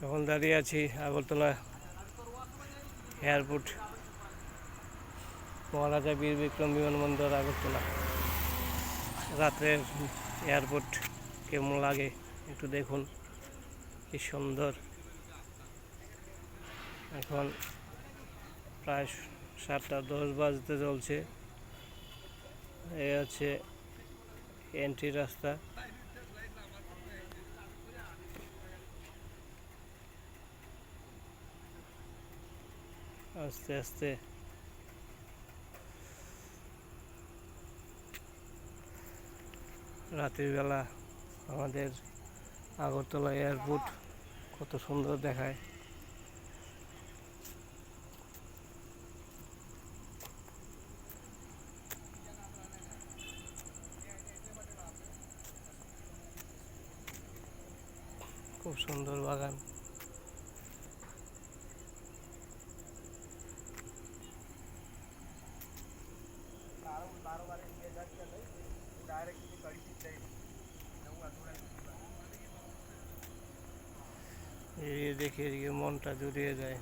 এখন দাঁড়িয়ে আছি আগরতলা এয়ারপোর্ট, মহারাজা বীর বিক্রম বিমানবন্দর আগরতলা। রাত্রের এয়ারপোর্ট কেমন লাগে একটু দেখুন, কি সুন্দর। এখন প্রায় 7:10 বাজতে চলছে। এই হচ্ছে এন্ট্রি রাস্তা। আস্তে আস্তে রাতের বেলা আমাদের আগরতলা এয়ারপোর্ট কত সুন্দর দেখায়। খুব সুন্দর বাগান। এই দেখে এদিকে মনটা জুড়িয়ে যায়।